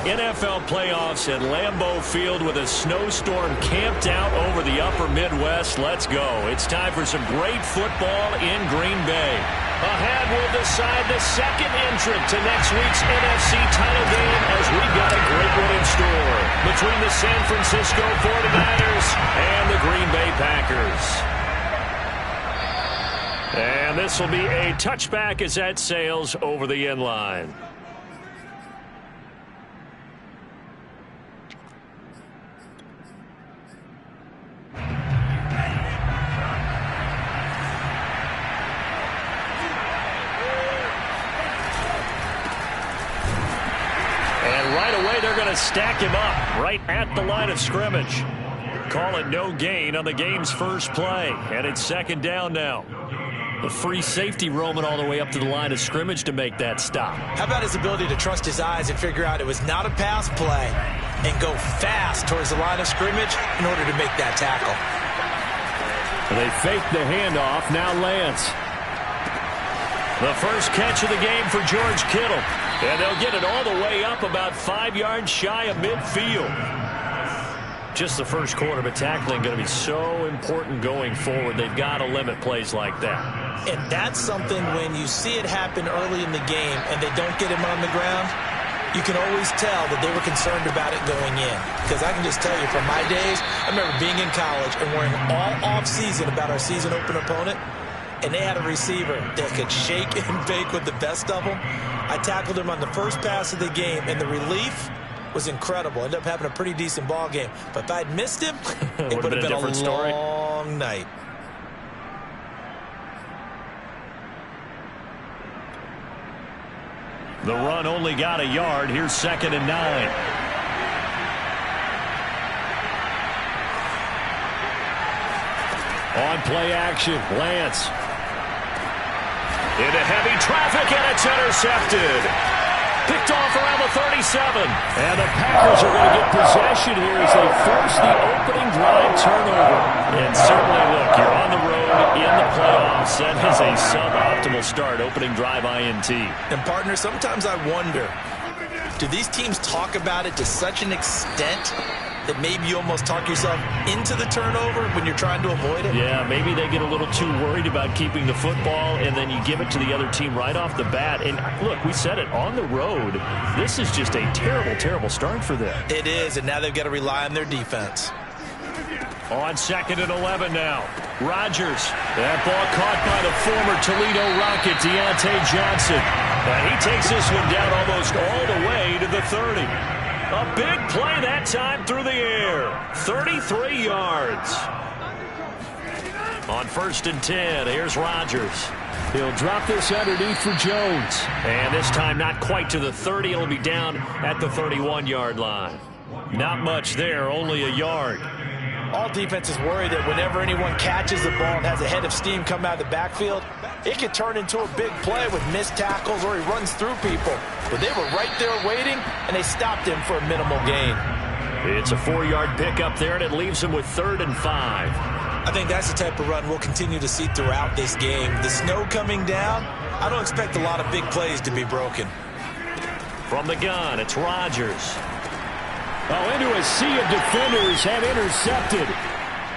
NFL playoffs at Lambeau Field with a snowstorm camped out over the upper Midwest. Let's go. It's time for some great football in Green Bay. Ahead will decide the second entrant to next week's NFC title game as we've got a great one in store between the San Francisco 49ers and the Green Bay Packers. And this will be a touchback as that sails over the end line. They're going to stack him up right at the line of scrimmage. Call it no gain on the game's first play. And it's second down now. The free safety roaming all the way up to the line of scrimmage to make that stop. How about his ability to trust his eyes and figure out it was not a pass play and go fast towards the line of scrimmage in order to make that tackle. They fake the handoff. Now Lance. The first catch of the game for George Kittle. And they'll get it all the way up about 5 yards shy of midfield. Just the first quarter, but tackling going to be so important going forward. They've got to limit plays like that. And that's something when you see it happen early in the game and they don't get him on the ground, you can always tell that they were concerned about it going in. Because I can just tell you from my days, I remember being in college and worrying all off-season about our season open opponent. And they had a receiver that could shake and bake with the best of them. I tackled him on the first pass of the game, and the relief was incredible. Ended up having a pretty decent ball game. But if I'd missed him, it would have been a long night. The run only got a yard. Here's 2nd and 9. On play action, Lance. Into heavy traffic, and it's intercepted. Picked off around the 37. And the Packers are going to get possession here as they force the opening drive turnover. And certainly, look, you're on the road in the playoffs. That is a suboptimal start, opening drive INT. And, partner, sometimes I wonder, do these teams talk about it to such an extent that maybe you almost talk yourself into the turnover when you're trying to avoid it? Yeah, maybe they get a little too worried about keeping the football, and then you give it to the other team right off the bat. And look, we said it, on the road, this is just a terrible, terrible start for them. It is, and now they've got to rely on their defense. On 2nd and 11 now. Rodgers. That ball caught by the former Toledo Rocket, Deontay Johnson. And he takes this one down almost all the way to the 30. A big play that time through the air. 33 yards. On 1st and 10, here's Rodgers. He'll drop this underneath for Jones. And this time not quite to the 30. It'll be down at the 31-yard line. Not much there, only a yard. All defenses worry that whenever anyone catches the ball and has a head of steam come out of the backfield, it could turn into a big play with missed tackles or he runs through people. But they were right there waiting, and they stopped him for a minimal gain. It's a 4-yard pickup there, and it leaves him with 3rd and 5. I think that's the type of run we'll continue to see throughout this game. The snow coming down, I don't expect a lot of big plays to be broken. From the gun, it's Rodgers. Oh, into a sea of defenders and intercepted.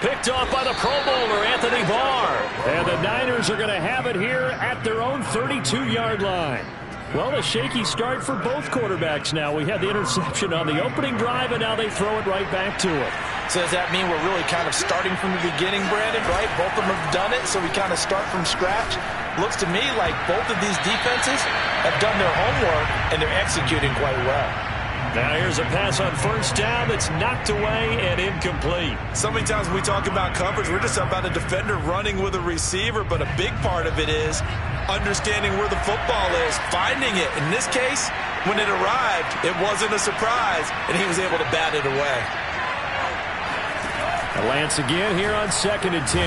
Picked off by the Pro Bowler, Anthony Barr. And the Niners are going to have it here at their own 32-yard line. Well, a shaky start for both quarterbacks now. We had the interception on the opening drive, and now they throw it right back to him. So does that mean we're really kind of starting from the beginning, Brandon, right? Both of them have done it, so we kind of start from scratch. Looks to me like both of these defenses have done their homework, and they're executing quite well. Now here's a pass on 1st down that's knocked away and incomplete. So many times when we talk about coverage, we're just about a defender running with a receiver, but a big part of it is understanding where the football is, finding it. In this case, when it arrived, it wasn't a surprise, and he was able to bat it away. Lance again here on 2nd and 10.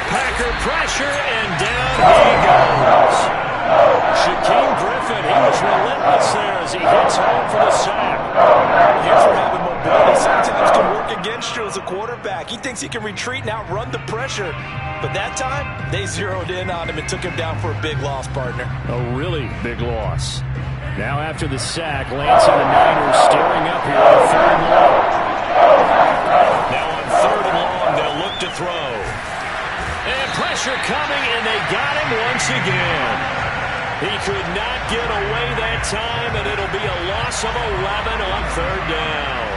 Packer pressure, and down he goes. Shaquem Griffin, he was relentless there as he hits home for the sack. Here's where having mobility sometimes can work against you as a quarterback. He thinks he can retreat and outrun the pressure. But that time, they zeroed in on him and took him down for a big loss, partner. A really big loss. Now after the sack, Lance and the Niners pressure coming, and they got him once again. He could not get away that time, and it'll be a loss of 11 on third down.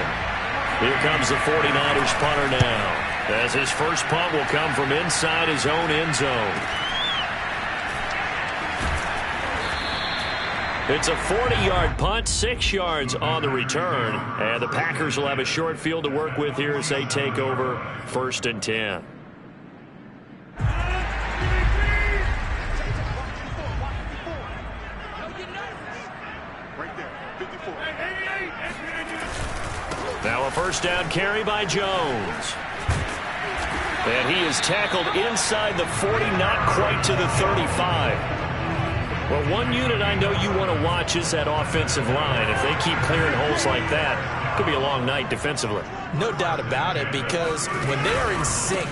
Here comes the 49ers punter now, as his first punt will come from inside his own end zone. It's a 40-yard punt, 6 yards on the return, and the Packers will have a short field to work with here as they take over 1st and 10. Now a first down carry by Jones. And he is tackled inside the 40, not quite to the 35. Well, one unit I know you want to watch is that offensive line. If they keep clearing holes like that, it could be a long night defensively. No doubt about it, because when they are in sync,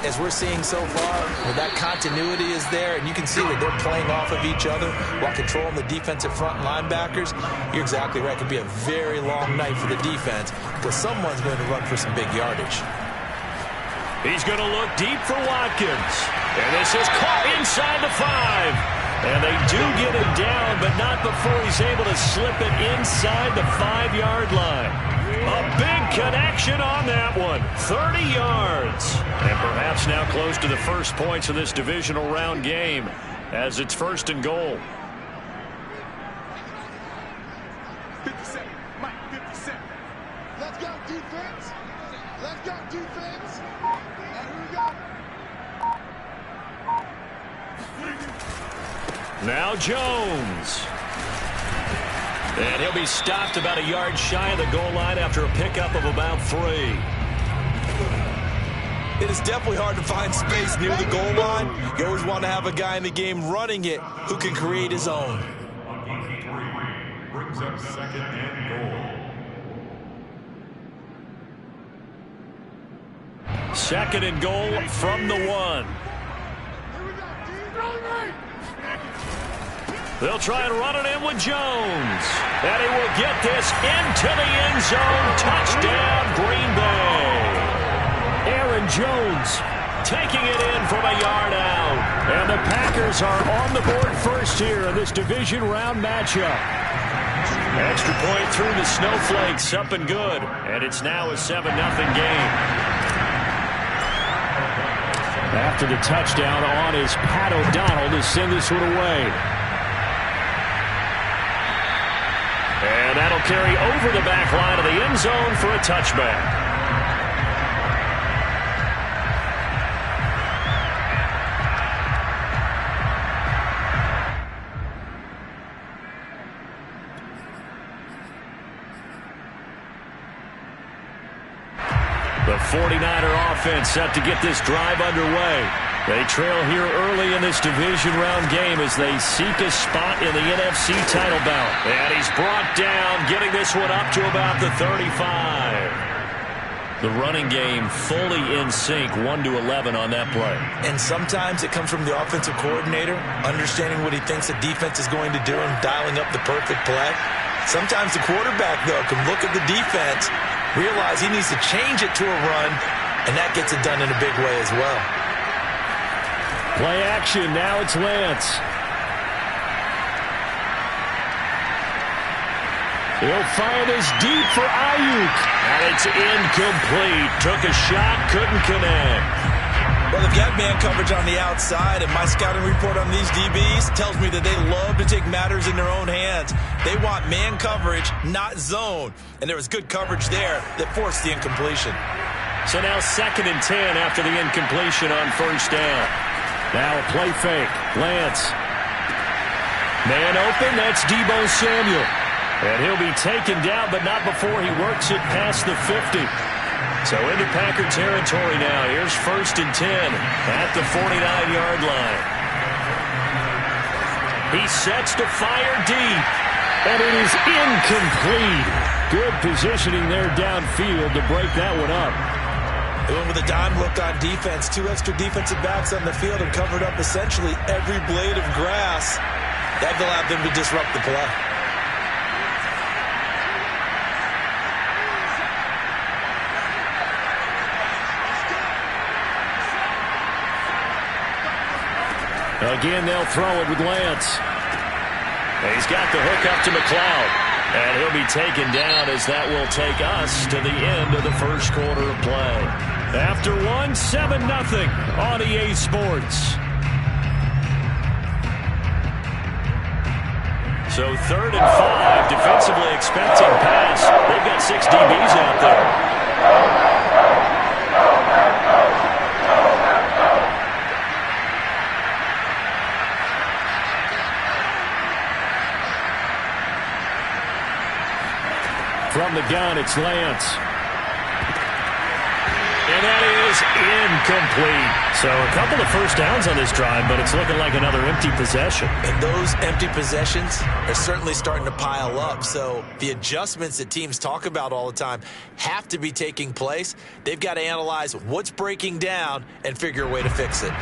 as we're seeing so far, when that continuity is there, and you can see that they're playing off of each other while controlling the defensive front linebackers, you're exactly right. It could be a very long night for the defense because someone's going to run for some big yardage. He's going to look deep for Watkins. And this is caught inside the 5. And they do get him down, but not before he's able to slip it inside the 5-yard line. A big connection on that one. 30 yards. And perhaps now close to the first points of this divisional round game as it's 1st and goal. 57. Mike, 57. Let's go, defense. Let's go, defense. And here we go. Now Jones. And he'll be stopped about a yard shy of the goal line after a pickup of about 3. It is definitely hard to find space near the goal line. You always want to have a guy in the game running it who can create his own. Brings up 2nd and goal. 2nd and goal from the 1. They'll try and run it in with Jones. And he will get this into the end zone. Touchdown, Green Bay. Aaron Jones taking it in from a yard out. And the Packers are on the board first here in this division round matchup. Extra point through the Snowflakes, up and good. And it's now a 7-0 game. After the touchdown on is Pat O'Donnell to send this one away. And that'll carry over the back line of the end zone for a touchback. The 49er offense set to get this drive underway. They trail here early in this division round game as they seek a spot in the NFC title bout. And he's brought down, getting this one up to about the 35. The running game fully in sync, 1-11 on that play. And sometimes it comes from the offensive coordinator, understanding what he thinks the defense is going to do and dialing up the perfect play. Sometimes the quarterback, though, can look at the defense, realize he needs to change it to a run, and that gets it done in a big way as well. Play action. Now it's Lance. He'll fire this deep for Ayuk. And it's incomplete. Took a shot, couldn't connect. Well, if you have man coverage on the outside, and my scouting report on these DBs tells me that they love to take matters in their own hands. They want man coverage, not zone. And there was good coverage there that forced the incompletion. So now 2nd and 10 after the incompletion on first down. Now a play fake. Lance. Man open, that's Deebo Samuel. And he'll be taken down, but not before he works it past the 50. So into Packer territory now. Here's 1st and 10 at the 49-yard line. He sets to fire deep. And it is incomplete. Good positioning there downfield to break that one up. They went with a dime look on defense. 2 extra defensive backs on the field and covered up essentially every blade of grass. That allowed them to disrupt the play. Again, they'll throw it with Lance. He's got the hook up to McLeod. And he'll be taken down as that will take us to the end of the first quarter of play. After one, 7-0 on EA Sports. So 3rd and 5, defensively expecting pass. They've got 6 DBs out there. From the gun, it's Lance. And that is incomplete. So a couple of first downs on this drive, but it's looking like another empty possession. And those empty possessions are certainly starting to pile up. So the adjustments that teams talk about all the time have to be taking place. They've got to analyze what's breaking down and figure a way to fix it.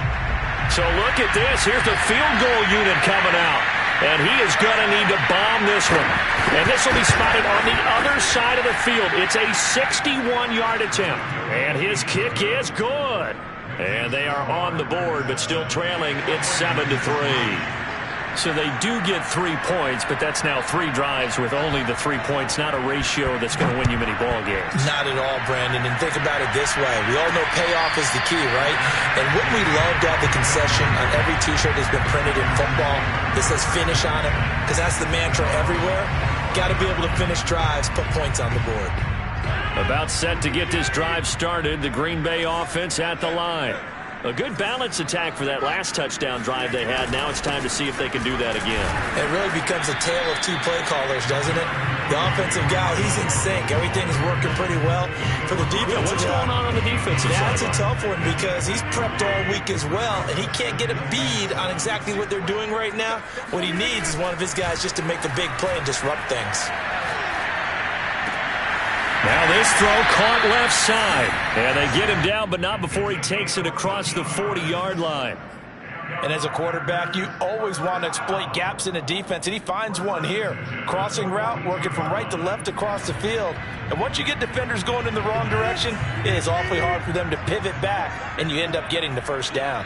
So look at this. Here's the field goal unit coming out. And he is going to need to bomb this one. And this will be spotted on the other side of the field. It's a 61-yard attempt. And his kick is good. And they are on the board, but still trailing. It's 7-3. So they do get 3 points, but that's now 3 drives with only the 3 points, not a ratio that's going to win you many ball games. Not at all, Brandon. And think about it this way. We all know payoff is the key, right? And wouldn't we love to have the concession on every T-shirt that's been printed in football that says finish on it? Because that's the mantra everywhere. Got to be able to finish drives, put points on the board. About set to get this drive started, the Green Bay offense at the line. A good balance attack for that last touchdown drive they had. Now it's time to see if they can do that again. It really becomes a tale of 2 play callers, doesn't it? The offensive guy, he's in sync. Everything's working pretty well. For the defense, what's going on the defensive side? That's a tough one because he's prepped all week as well, and he can't get a bead on exactly what they're doing right now. What he needs is one of his guys just to make a big play and disrupt things. Now this throw caught left side. And they get him down, but not before he takes it across the 40-yard line. And as a quarterback, you always want to exploit gaps in a defense, and he finds one here. Crossing route, working from right to left across the field. And once you get defenders going in the wrong direction, it is awfully hard for them to pivot back, and you end up getting the first down.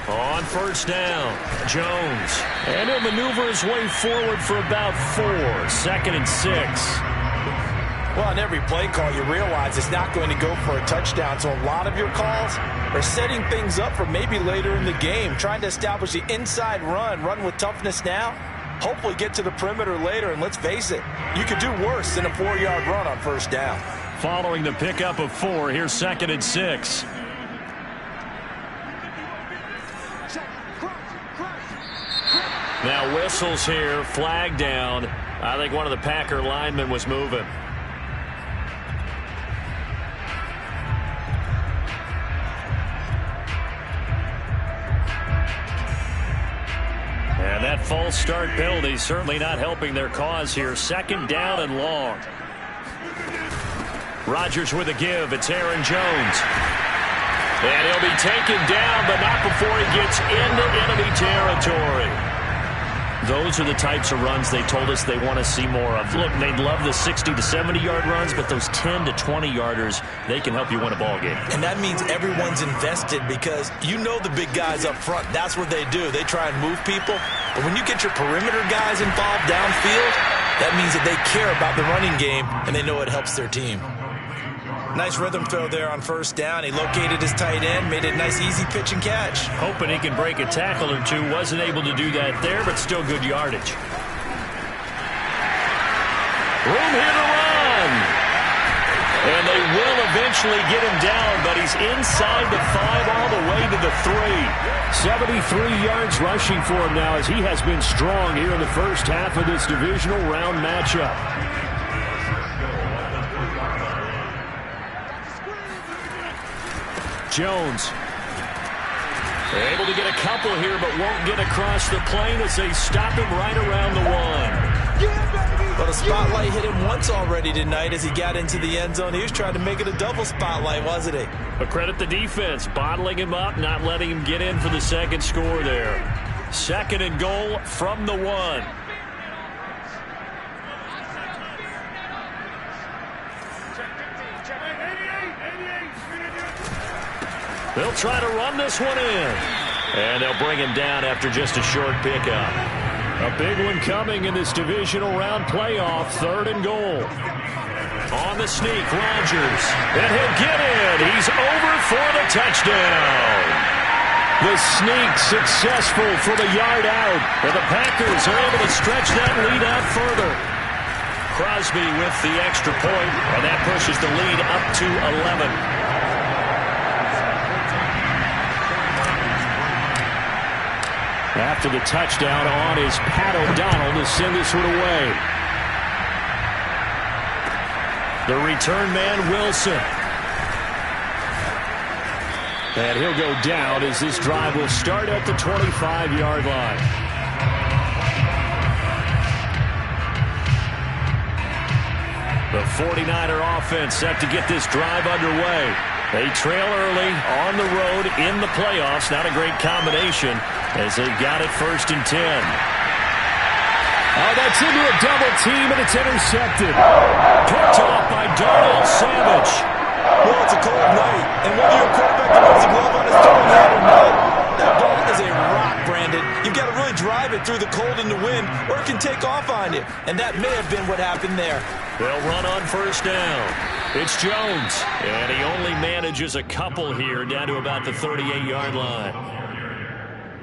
On first down, Jones. And he'll maneuver his way forward for about 4. 2nd and 6. Well, on every play call, you realize it's not going to go for a touchdown. So a lot of your calls are setting things up for maybe later in the game, trying to establish the inside run with toughness now, hopefully get to the perimeter later. And let's face it, you could do worse than a 4-yard run on first down. Following the pickup of 4, here's 2nd and 6. Now whistles here, flag down. I think one of the Packer linemen was moving. And that false start penalty certainly not helping their cause here. 2nd down and long. Rodgers with a give. It's Aaron Jones. And he'll be taken down, but not before he gets into enemy territory. Those are the types of runs they told us they want to see more of. Look, they'd love the 60 to 70-yard runs, but those 10 to 20-yarders, they can help you win a ball game. And that means everyone's invested because you know the big guys up front. That's what they do. They try and move people. But when you get your perimeter guys involved downfield, that means that they care about the running game, and they know it helps their team. Nice rhythm throw there on first down. He located his tight end, made a nice easy pitch and catch. Hoping he can break a tackle or two. Wasn't able to do that there, but still good yardage. Room here to run. And they will eventually get him down, but he's inside the 5 all the way to the 3. 73 yards rushing for him now as he has been strong here in the first half of this divisional round matchup. Jones able to get a couple here, but won't get across the plane as they stop him right around the 1. Well, the spotlight hit him once already tonight as he got into the end zone. He was trying to make it a double spotlight, wasn't he? But credit the defense, bottling him up, not letting him get in for the second score there. 2nd and goal from the 1. They'll try to run this one in. And they'll bring him down after just a short pickup. A big one coming in this divisional round playoff. 3rd and goal. On the sneak, Rodgers. And he'll get in. He's over for the touchdown. The sneak successful for the yard out. And the Packers are able to stretch that lead out further. Crosby with the extra point, and that pushes the lead up to 11. After the touchdown on is Pat O'Donnell to send this one away. The return man, Wilson. And he'll go down as this drive will start at the 25-yard line. The 49er offense set to get this drive underway. They trail early on the road in the playoffs. Not a great combination as they've got it 1st and 10. Oh, that's into a double team, and it's intercepted. Picked off by Darnell Savage. Well, it's a cold night, and whether you're a quarterback that wears a glove on his throwing hand or not, that ball is a rock, Brandon. You've got to really drive it through the cold and the wind, or it can take off on you. And that may have been what happened there. They'll run on 1st down. It's Jones, and he only manages a couple here down to about the 38-yard line.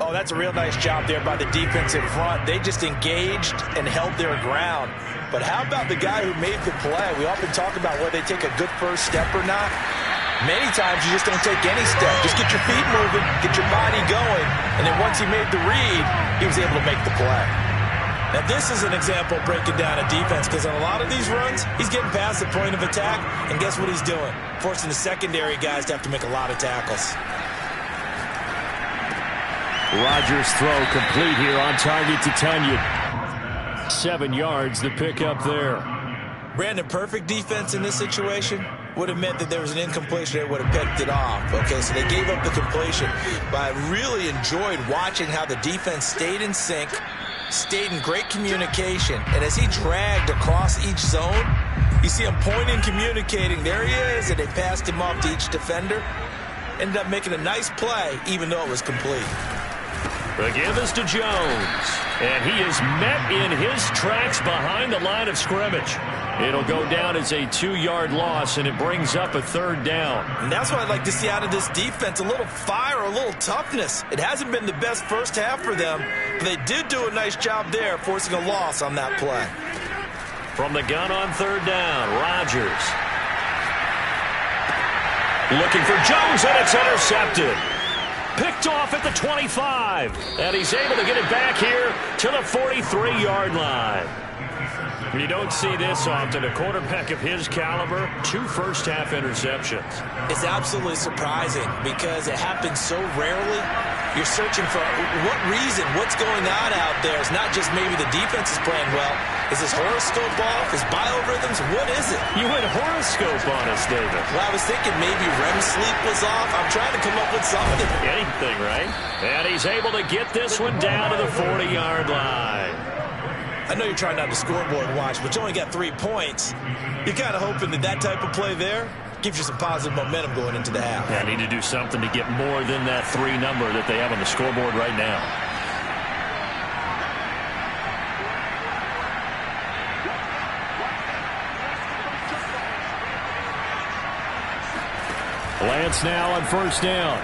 Oh, that's a real nice job there by the defense in front. They just engaged and held their ground. But how about the guy who made the play? We often talk about whether they take a good first step or not. Many times you just don't take any step. Just get your feet moving, get your body going, and then once he made the read, he was able to make the play. Now, this is an example of breaking down a defense because on a lot of these runs, he's getting past the point of attack, and guess what he's doing? Forcing the secondary guys to have to make a lot of tackles. Rodgers' throw complete here on target to Tunyon. 7 yards, the pickup there. Brandon, perfect defense in this situation would have meant that there was an incompletion. They would have picked it off. Okay, so they gave up the completion. But I really enjoyed watching how the defense stayed in sync, stayed in great communication, and as he dragged across each zone, you see him pointing, communicating. There he is, and they passed him off to each defender. Ended up making a nice play, even though it was complete. The give is to Jones, and he is met in his tracks behind the line of scrimmage. It'll go down as a 2-yard loss, and it brings up a 3rd down. And that's what I'd like to see out of this defense, a little fire, a little toughness. It hasn't been the best first half for them, but they did do a nice job there, forcing a loss on that play. From the gun on 3rd down, Rodgers. Looking for Jones, and it's intercepted. Picked off at the 25, and he's able to get it back here to the 43-yard line. You don't see this often. A quarterback of his caliber, 2 first-half interceptions. It's absolutely surprising because it happens so rarely. You're searching for what reason, what's going on out there. It's not just maybe the defense is playing well. Is his horoscope off? His biorhythms? What is it? You went horoscope on us, David. Well, I was thinking maybe REM sleep was off. I'm trying to come up with something. Anything, right? And he's able to get this one down to the 40-yard line. I know you're trying not to scoreboard watch, but you only got 3 points. You're kind of hoping that that type of play there gives you some positive momentum going into the half. Yeah, I need to do something to get more than that 3 number that they have on the scoreboard right now. Lance now on 1st down.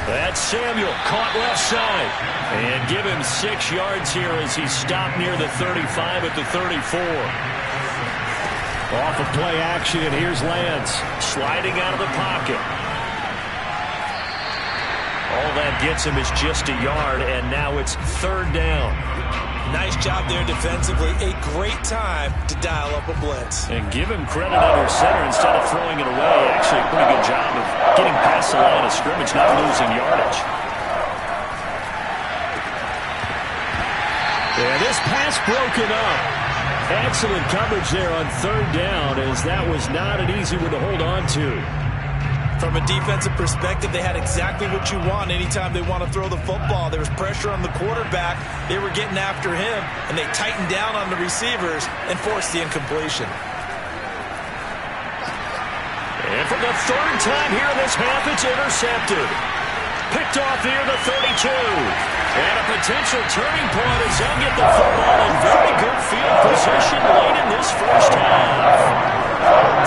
That's Samuel, caught left side. And give him 6 yards here as he stopped near the 35 at the 34. Off of play action, and here's Lance sliding out of the pocket. All that gets him is just a yard, and now it's 3rd down. Nice job there defensively. A great time to dial up a blitz. And give him credit under center instead of throwing it away. Actually, a pretty good job of getting past the line of scrimmage, not losing yardage. Yeah, this pass broken up. Excellent coverage there on 3rd down, as that was not an easy one to hold on to. From a defensive perspective, they had exactly what you want anytime they want to throw the football. There was pressure on the quarterback. They were getting after him, and they tightened down on the receivers and forced the incompletion. And for the 3rd time here in this half, it's intercepted. Picked off near the 32. And a potential turning point as they'll get the football in very good field position late in this first half.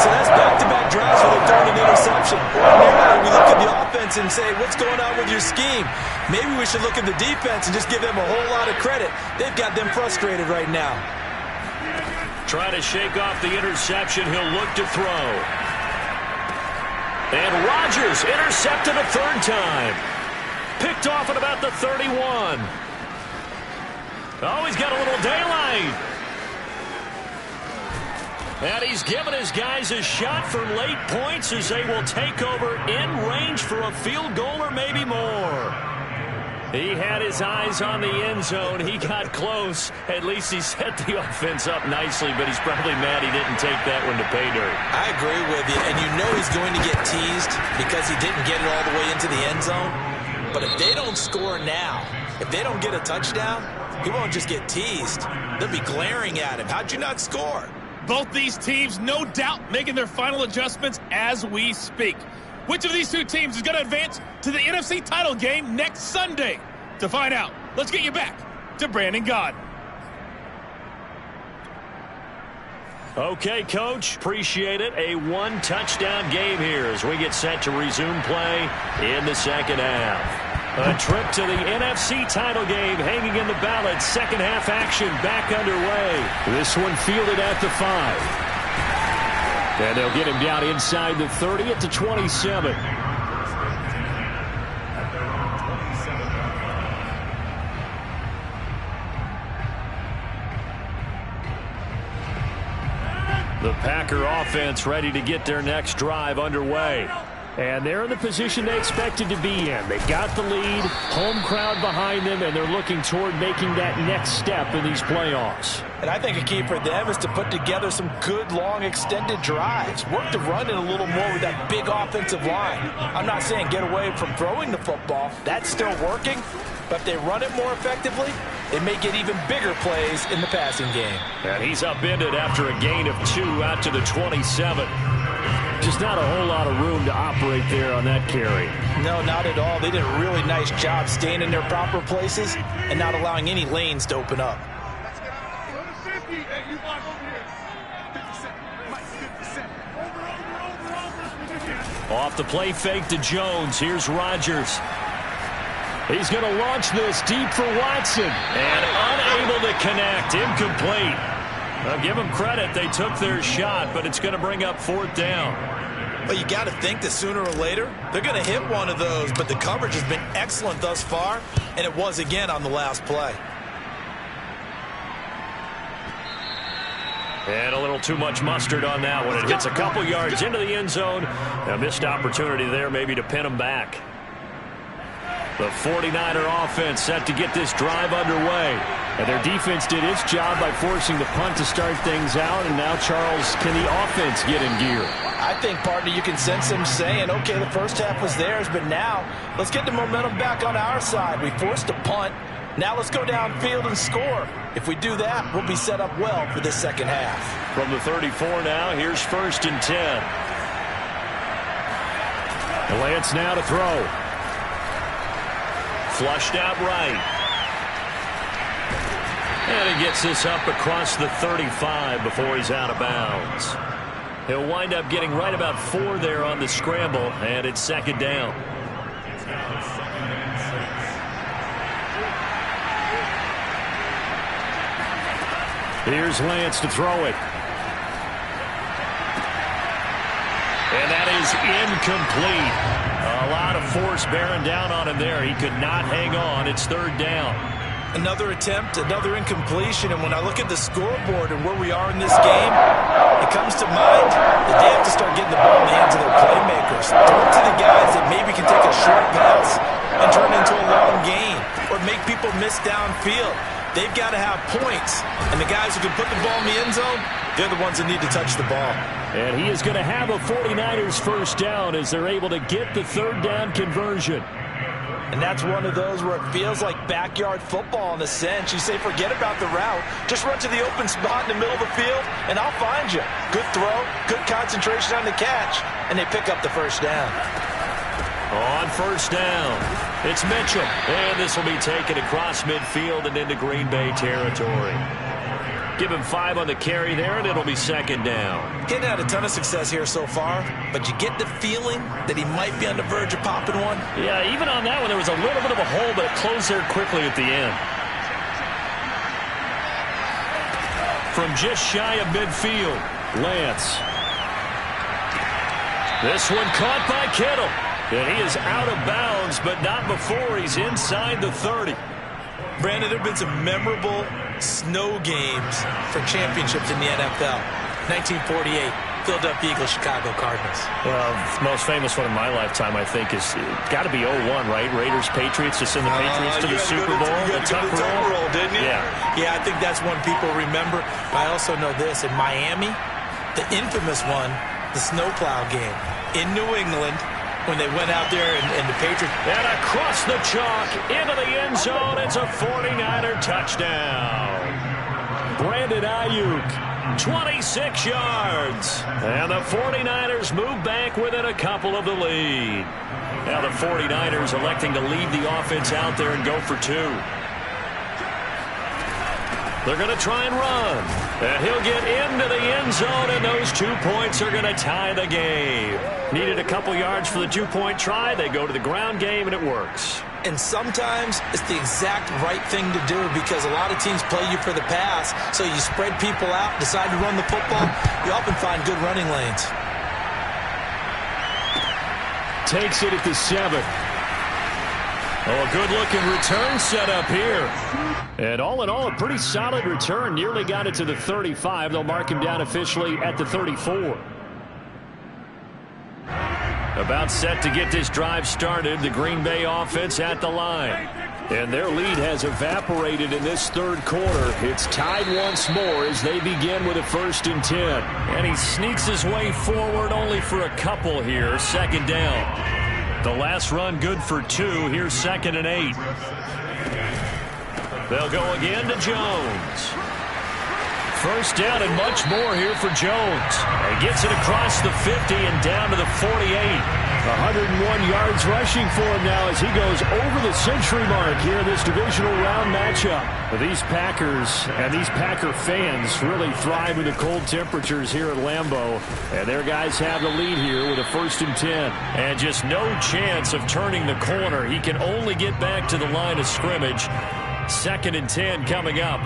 So that's back-to-back drives where they're throwing an interception. Ordinarily, we look at the offense and say, what's going on with your scheme? Maybe we should look at the defense and just give them a whole lot of credit. They've got them frustrated right now. Trying to shake off the interception. He'll look to throw. And Rodgers intercepted a third time. Picked off at about the 31. Oh, he's got a little daylight. And he's given his guys a shot for late points as they will take over in range for a field goal or maybe more. He had his eyes on the end zone. He got close. At least he set the offense up nicely, but he's probably mad he didn't take that one to pay dirt. I agree with you, and you know he's going to get teased because he didn't get it all the way into the end zone. But if they don't score now, if they don't get a touchdown, he won't just get teased. They'll be glaring at him. How'd you not score? Both these teams, no doubt, making their final adjustments as we speak. Which of these two teams is going to advance to the NFC title game next Sunday? To find out, let's get you back to Brandon Gaudin. Okay, Coach, appreciate it. A one-touchdown game here as we get set to resume play in the second half. A trip to the NFC title game hanging in the balance. Second half action back underway. This one fielded at the 5. And they'll get him down inside the 30 at the 27. The Packer offense ready to get their next drive underway. And they're in the position they expected to be in. They've got the lead, home crowd behind them, and they're looking toward making that next step in these playoffs. And I think a key for them is to put together some good, long, extended drives. Work the run in a little more with that big offensive line. I'm not saying get away from throwing the football. That's still working. But if they run it more effectively, they may get even bigger plays in the passing game. And he's upended after a gain of 2 out to the 27. Just not a whole lot of room to operate there on that carry. No, not at all. They did a really nice job staying in their proper places and not allowing any lanes to open up. Off the play fake to Jones. Here's Rodgers. He's going to launch this deep for Watson. And unable to connect. Incomplete. I'll give them credit. They took their shot, but it's going to bring up fourth down. Well, you got to think that sooner or later, they're going to hit one of those. But the coverage has been excellent thus far, and it was again on the last play. And a little too much mustard on that one. It hits a couple yards into the end zone. A missed opportunity there maybe to pin them back. The 49er offense set to get this drive underway. And their defense did its job by forcing the punt to start things out. And now, Charles, can the offense get in gear? I think, partner, you can sense them saying, okay, the first half was theirs, but now let's get the momentum back on our side. We forced a punt. Now let's go downfield and score. If we do that, we'll be set up well for this second half. From the 34 now, here's 1st and 10. Lance now to throw. Flushed out right. And he gets this up across the 35 before he's out of bounds. He'll wind up getting right about 4 there on the scramble, and it's second down. Here's Lance to throw it. And that is incomplete. A lot of force bearing down on him there. He could not hang on. It's third down. Another attempt, another incompletion, and when I look at the scoreboard and where we are in this game, it comes to mind that they have to start getting the ball in the hands of their playmakers. Throw it to the guys that maybe can take a short pass and turn it into a long gain or make people miss downfield. They've got to have points, and the guys who can put the ball in the end zone, they're the ones that need to touch the ball. And he is going to have a 49ers first down as they're able to get the third down conversion. And that's one of those where it feels like backyard football in a sense. You say, forget about the route. Just run to the open spot in the middle of the field, and I'll find you. Good throw, good concentration on the catch, and they pick up the first down. On first down, it's Mitchell. And this will be taken across midfield and into Green Bay territory. Give him 5 on the carry there, and it'll be second down. Getting had a ton of success here so far, but you get the feeling that he might be on the verge of popping one. Yeah, even on that one, there was a little bit of a hole, but it closed there quickly at the end. From just shy of midfield, Lance. This one caught by Kittle. And he is out of bounds, but not before he's inside the 30. Brandon, there have been some memorable snow games for championships in the NFL. 1948, Philadelphia Eagles, Chicago Cardinals. Well, the most famous one in my lifetime, I think, is got to be 01, right? Raiders, Patriots, to send the Patriots to the Super Bowl. The tuck roll, didn't you? Yeah, I think that's one people remember. I also know this. In Miami, the infamous one, the snowplow game in New England, when they went out there and the Patriots. And across the chalk, into the end zone, it's a 49er touchdown. Brandon Ayuk, 26 yards. And the 49ers move back within a couple of the lead. Now the 49ers electing to leave the offense out there and go for 2. They're going to try and run. And he'll get into the end zone, and those 2 points are going to tie the game. Needed a couple yards for the 2-point try. They go to the ground game, and it works. And sometimes it's the exact right thing to do because a lot of teams play you for the pass. So you spread people out, decide to run the football. You often find good running lanes. Takes it at the 7. Oh, a good-looking return set up here. And all in all, a pretty solid return. Nearly got it to the 35. They'll mark him down officially at the 34. About set to get this drive started. The Green Bay offense at the line. And their lead has evaporated in this third quarter. It's tied once more as they begin with a 1st and 10. And he sneaks his way forward only for a couple here. Second down. The last run good for 2. Here's 2nd and 8. They'll go again to Jones. First down and much more here for Jones. He gets it across the 50 and down to the 48. 101 yards rushing for him now as he goes over the century mark here in this divisional round matchup. But these Packers and these Packer fans really thrive with the cold temperatures here at Lambeau. And their guys have the lead here with a 1st and 10. And just no chance of turning the corner. He can only get back to the line of scrimmage. 2nd and 10 coming up.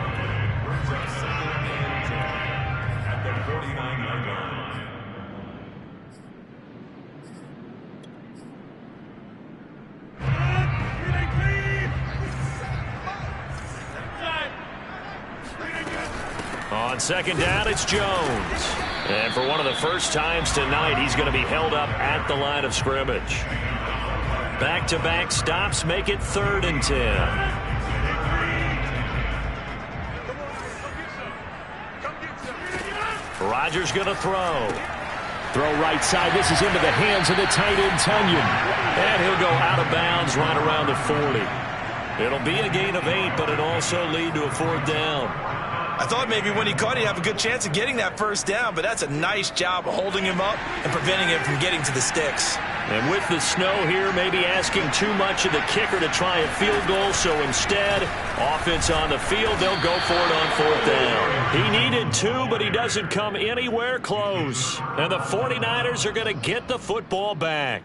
On 2nd down, it's Jones. And for one of the first times tonight, he's going to be held up at the line of scrimmage. Back-to-back stops make it 3rd and 10. Rodgers going to throw. Throw right side. This is into the hands of the tight end, Tunyon. And he'll go out of bounds right around the 40. It'll be a gain of 8, but it'll also lead to a 4th down. I thought maybe when he caught it, he'd have a good chance of getting that 1st down, but that's a nice job of holding him up and preventing him from getting to the sticks. And with the snow here, maybe asking too much of the kicker to try a field goal, so instead, offense on the field, they'll go for it on 4th down. He needed 2, but he doesn't come anywhere close. And the 49ers are going to get the football back.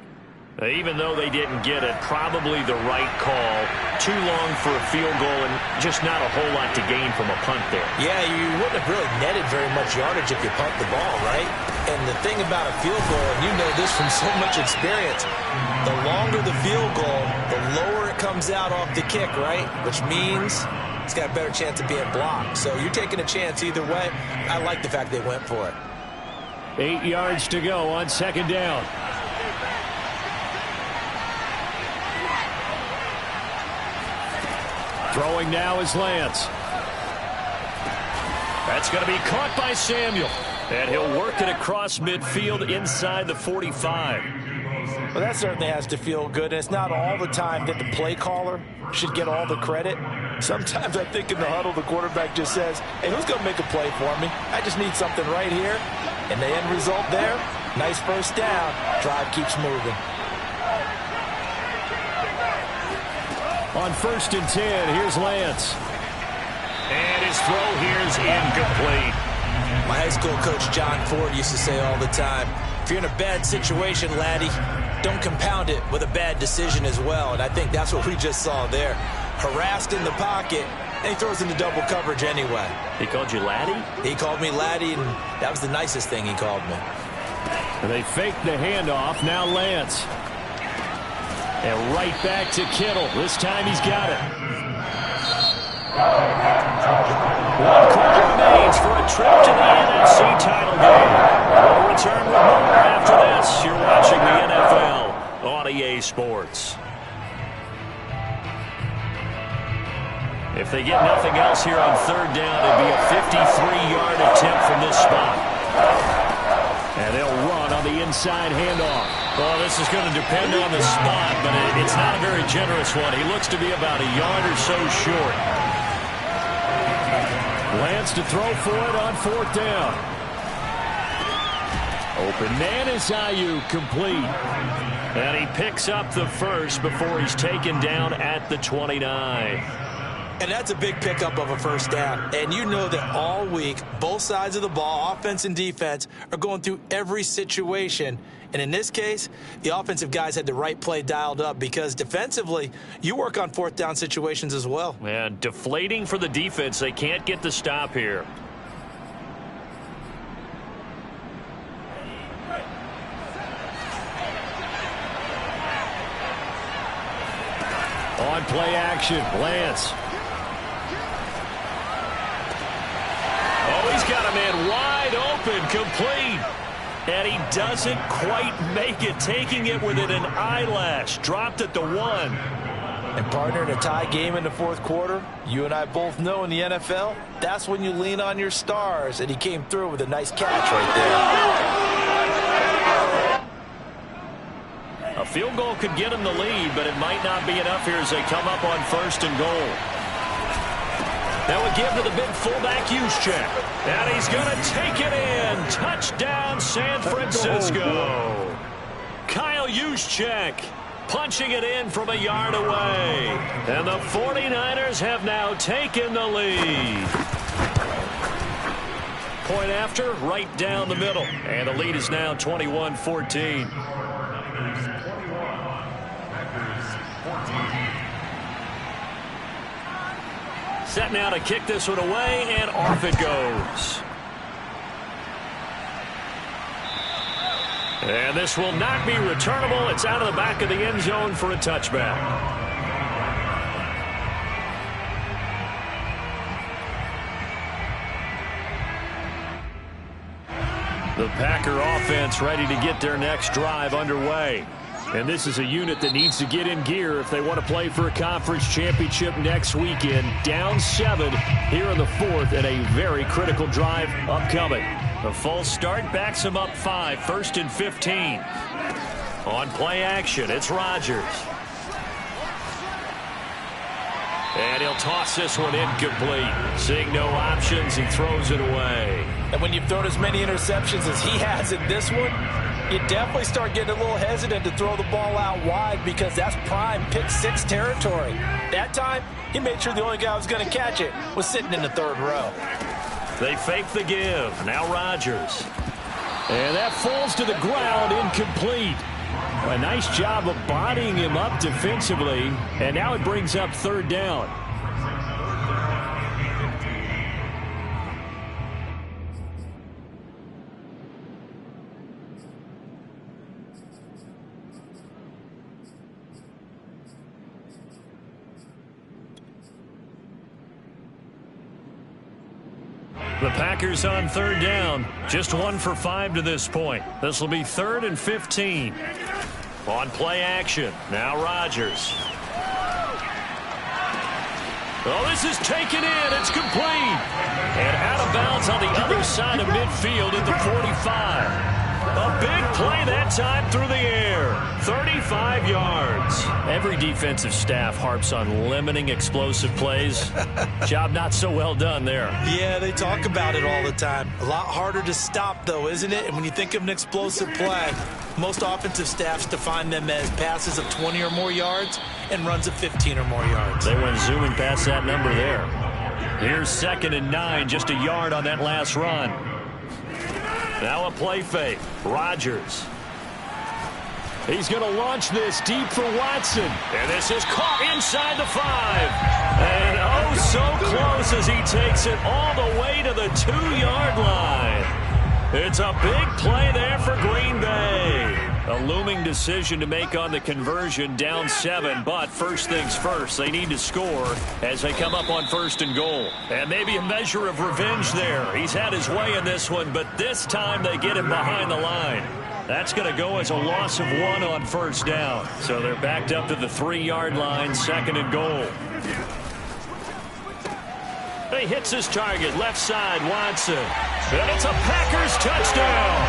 Even though they didn't get it, probably the right call. Too long for a field goal and just not a whole lot to gain from a punt there. Yeah, you wouldn't have really netted very much yardage if you punt the ball, right? And the thing about a field goal, and you know this from so much experience, the longer the field goal, the lower it comes out off the kick, right? Which means it's got a better chance of being blocked. So you're taking a chance either way. I like the fact they went for it. 8 yards to go on 2nd down. Throwing now is Lance. That's going to be caught by Samuel. And he'll work it across midfield inside the 45. Well, that certainly has to feel good. And it's not all the time that the play caller should get all the credit. Sometimes I think in the huddle, the quarterback just says, hey, who's going to make a play for me? I just need something right here. And the end result there, nice 1st down. Drive keeps moving. On 1st and 10, here's Lance. And his throw here is incomplete. My high school coach, John Ford, used to say all the time, if you're in a bad situation, laddie, don't compound it with a bad decision as well. And I think that's what we just saw there. Harassed in the pocket, and he throws into double coverage anyway. He called you laddie? He called me laddie, and that was the nicest thing he called me. And they fake the handoff. Now Lance. And right back to Kittle. This time he's got it. 1 quarter remains for a trip to the NFC title game. We'll return with more after this. You're watching the NFL on EA Sports. If they get nothing else here on 3rd down, it'd be a 53-yard attempt from this spot. And they'll run on the inside handoff. Well, this is going to depend on the spot, but it's not a very generous one. He looks to be about a yard or so short. Lance to throw for it on 4th down. Open man is Ayuk, complete. And he picks up the first before he's taken down at the 29. And that's a big pickup of a 1st down. And you know that all week, both sides of the ball, offense and defense, are going through every situation. And in this case, the offensive guys had the right play dialed up because defensively, you work on 4th down situations as well. And deflating for the defense. They can't get the stop here. On play action, Lance. Oh, he's got a man wide open, complete. And he doesn't quite make it, taking it within an eyelash. Dropped at the 1. And partner, in a tie game in the 4th quarter, you and I both know in the NFL, that's when you lean on your stars. And he came through with a nice catch right there. A field goal could get him the lead, but it might not be enough here as they come up on 1st and goal. That would give to the big fullback Juszczyk. And he's going to take it in. Touchdown, San Francisco. Kyle Juszczyk punching it in from a yard away. And the 49ers have now taken the lead. Point after, right down the middle. And the lead is now 21-14. Set now to kick this one away, and off it goes. And this will not be returnable. It's out of the back of the end zone for a touchback. The Packer offense ready to get their next drive underway. And this is a unit that needs to get in gear if they want to play for a conference championship next weekend. Down 7 here in the 4th, and a very critical drive upcoming. The false start backs him up 5, 1st and 15. On play action, it's Rodgers. And he'll toss this one incomplete. Seeing no options, he throws it away. And when you've thrown as many interceptions as he has in this one, you definitely start getting a little hesitant to throw the ball out wide because that's prime pick 6 territory. That time, he made sure the only guy who was going to catch it was sitting in the 3rd row. They fake the give. Now Rodgers. And that falls to the ground, incomplete. A nice job of bodying him up defensively. And now it brings up 3rd down. The Packers on 3rd down. Just 1 for 5 to this point. This will be 3rd and 15. On play action. Now Rodgers. Oh, this is taken in. It's complete. And out of bounds on the other side of midfield at the 45. A big play that time through the air. 35 yards. Every defensive staff harps on limiting explosive plays. Job not so well done there. Yeah, they talk about it all the time. A lot harder to stop, though, isn't it? And when you think of an explosive play, most offensive staffs define them as passes of 20 or more yards. and runs of 15 or more yards. They went zooming past that number there. Here's 2nd and 9, just a yard on that last run. Now a play fake. Rodgers. He's going to launch this deep for Watson. And this is caught inside the 5. And oh, so close as he takes it all the way to the 2-yard line. It's a big play there for Green Bay. A looming decision to make on the conversion, down 7. But first things first, they need to score as they come up on 1st and goal. And maybe a measure of revenge there. He's had his way in this one, but this time they get him behind the line. That's going to go as a loss of 1 on 1st down. So they're backed up to the 3-yard line, 2nd and goal. He hits his target, left side, Watson. And it's a Packers touchdown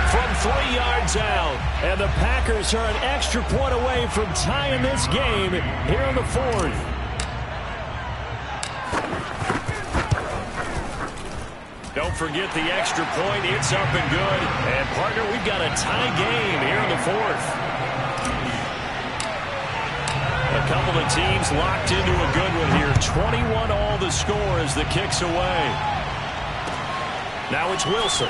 from 3 yards out. And the Packers are an extra point away from tying this game here in the 4th. Don't forget the extra point. It's up and good. And, partner, we've got a tie game here in the 4th. A couple of teams locked into a good one here. 21 all the score as the kick's away. Now it's Wilson.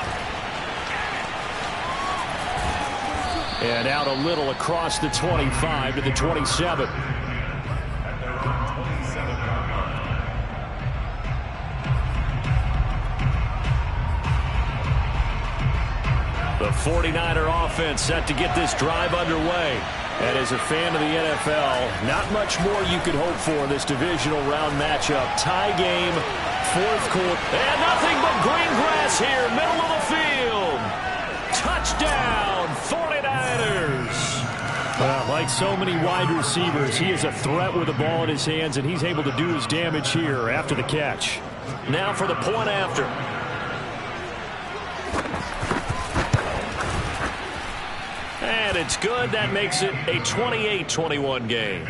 And out a little across the 25 to the 27. The 49er offense set to get this drive underway. And as a fan of the NFL, not much more you could hope for in this divisional round matchup. Tie game, 4th quarter. And nothing but green grass here, middle of the field. Touchdown, 49ers. Well, like so many wide receivers, he is a threat with the ball in his hands, and he's able to do his damage here after the catch. Now for the point after. And it's good. That makes it a 28-21 game.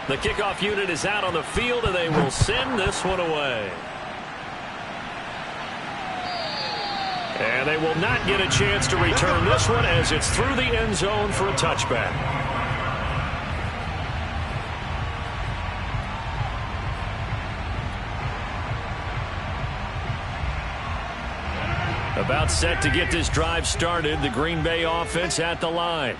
The kickoff unit is out on the field, and they will send this one away. And they will not get a chance to return this one as it's through the end zone for a touchback. About set to get this drive started, the Green Bay offense at the line.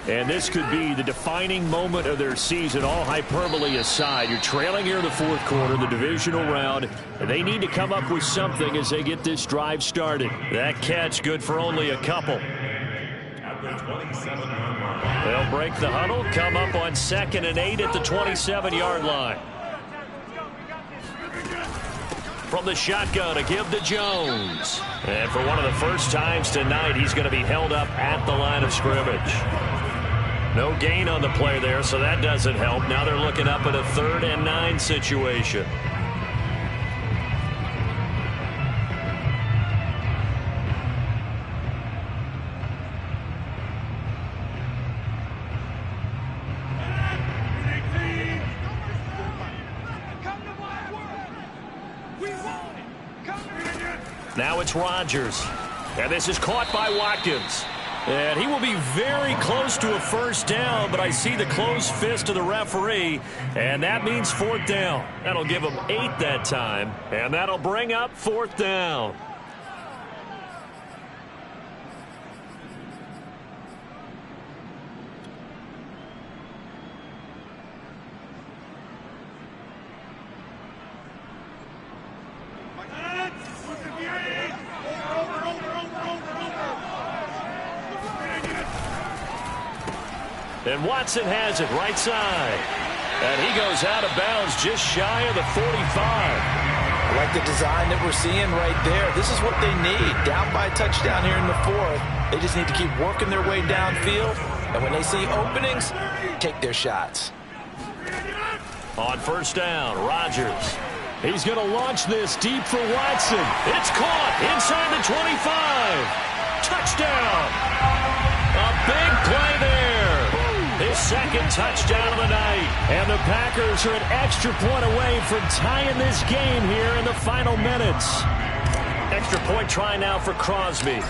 And this could be the defining moment of their season, all hyperbole aside. You're trailing here in the 4th quarter, the divisional round, and they need to come up with something as they get this drive started. That catch good for only a couple. They'll break the huddle, come up on 2nd and 8 at the 27-yard line. From the shotgun to give to Jones. And for one of the first times tonight, he's going to be held up at the line of scrimmage. No gain on the play there, so that doesn't help. Now they're looking up at a 3rd and 9 situation. Now it's Rodgers. And this is caught by Watkins. And he will be very close to a 1st down, but I see the closed fist of the referee, and that means 4th down. That'll give him 8 that time, and that'll bring up 4th down. And Watson has it right side. And he goes out of bounds just shy of the 45. I like the design that we're seeing right there. This is what they need. Down by a touchdown here in the 4th. They just need to keep working their way downfield. And when they see openings, take their shots. On 1st down, Rodgers. He's going to launch this deep for Watson. It's caught inside the 25. Touchdown. A big play there. His 2nd touchdown of the night. And the Packers are an extra point away from tying this game here in the final minutes. Extra point try now for Crosby.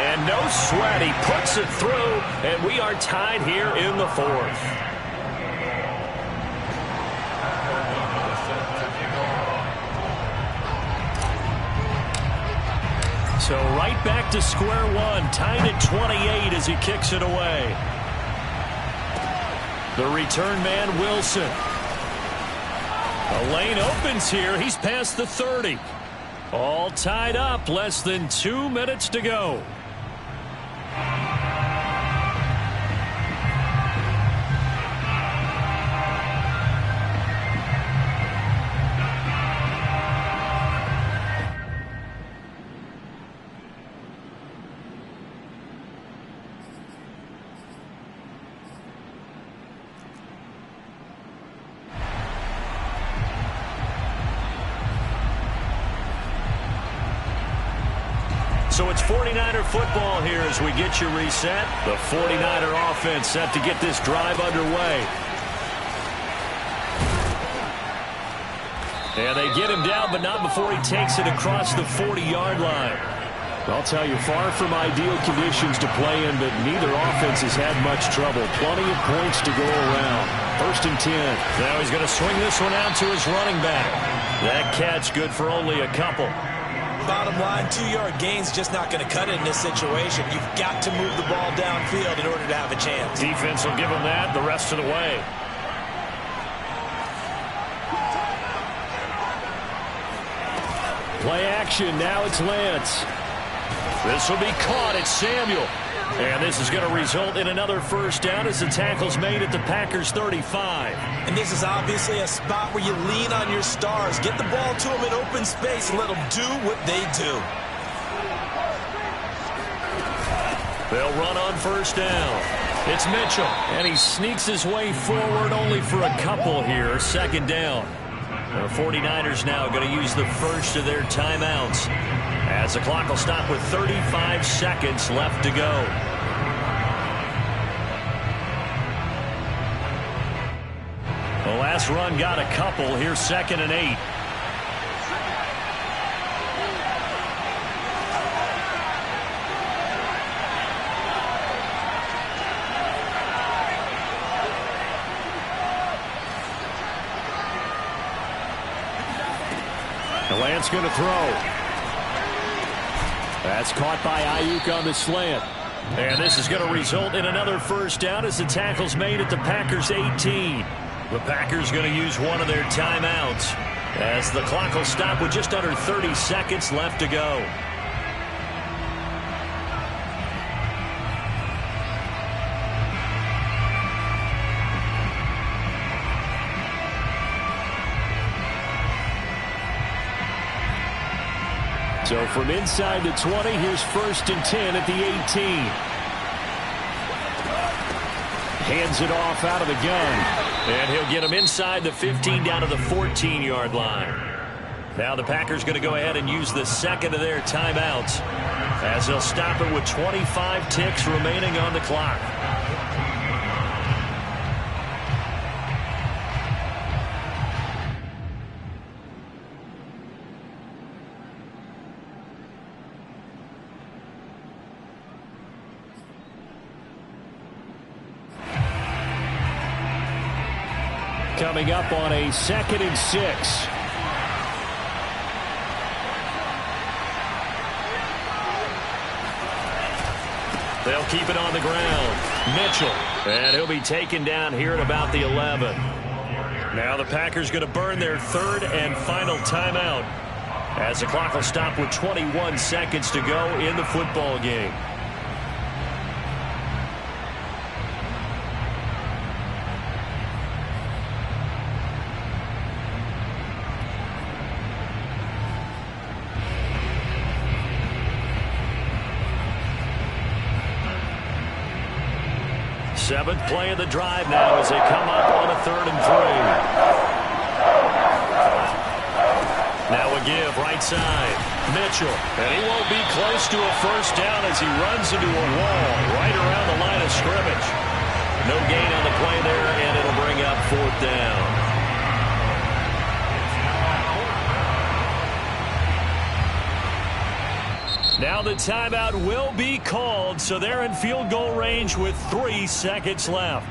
And no sweat, he puts it through, and we are tied here in the fourth. So right back to square one, tied at 28 as he kicks it away. The return man, Wilson. The lane opens here. He's past the 30. All tied up, less than 2 minutes to go. So it's 49er football here as we get you reset. The 49er offense set to get this drive underway. And they get him down, but not before he takes it across the 40-yard line. I'll tell you, far from ideal conditions to play in, but neither offense has had much trouble. Plenty of points to go around. 1st and 10. Now he's going to swing this one out to his running back. That catch good for only a couple. Bottom line, 2-yard gain's just not going to cut it in this situation. You've got to move the ball downfield in order to have a chance. Defense will give him that the rest of the way. Play action. Now it's Lance. This will be caught. It's Samuel. And this is going to result in another first down as the tackle's made at the Packers' 35. And this is obviously a spot where you lean on your stars. Get the ball to them in open space and let them do what they do. They'll run on first down. It's Mitchell. And he sneaks his way forward only for a couple here. 2nd down. The 49ers now going to use the first of their timeouts as the clock will stop with 35 seconds left to go. The last run got a couple. Here's 2nd and 8. Lance going to throw. That's caught by Ayuk on the slant. And this is going to result in another first down as the tackle's made at the Packers' 18. The Packers going to use one of their timeouts as the clock will stop with just under 30 seconds left to go. So from inside the 20, here's 1st and 10 at the 18. Hands it off out of the gun. And he'll get him inside the 15 down to the 14-yard line. Now the Packers going to go ahead and use the second of their timeouts as they'll stop it with 25 ticks remaining on the clock. Coming up on a 2nd and 6. They'll keep it on the ground. Mitchell. And he'll be taken down here at about the 11. Now the Packers going to burn their 3rd and final timeout as the clock will stop with 21 seconds to go in the football game. Seventh play of the drive now as they come up on a 3rd and 3. Now a give right side. Mitchell. And he won't be close to a first down as he runs into a wall right around the line of scrimmage. No gain on the play there, and it'll bring up 4th down. Now the timeout will be called, so they're in field goal range with 3 seconds left.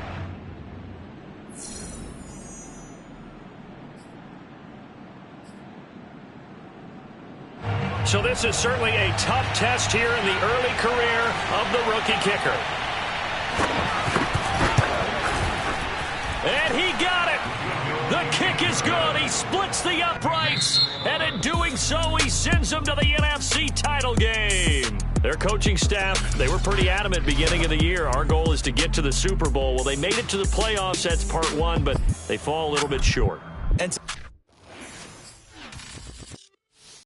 So this is certainly a tough test here in the early career of the rookie kicker. And he got it. The kick is good. He splits the uprights. And in doing so, he sends them to the NFC title game. Their coaching staff, they were pretty adamant beginning of the year. Our goal is to get to the Super Bowl. Well, they made it to the playoffs. That's part one, but they fall a little bit short. And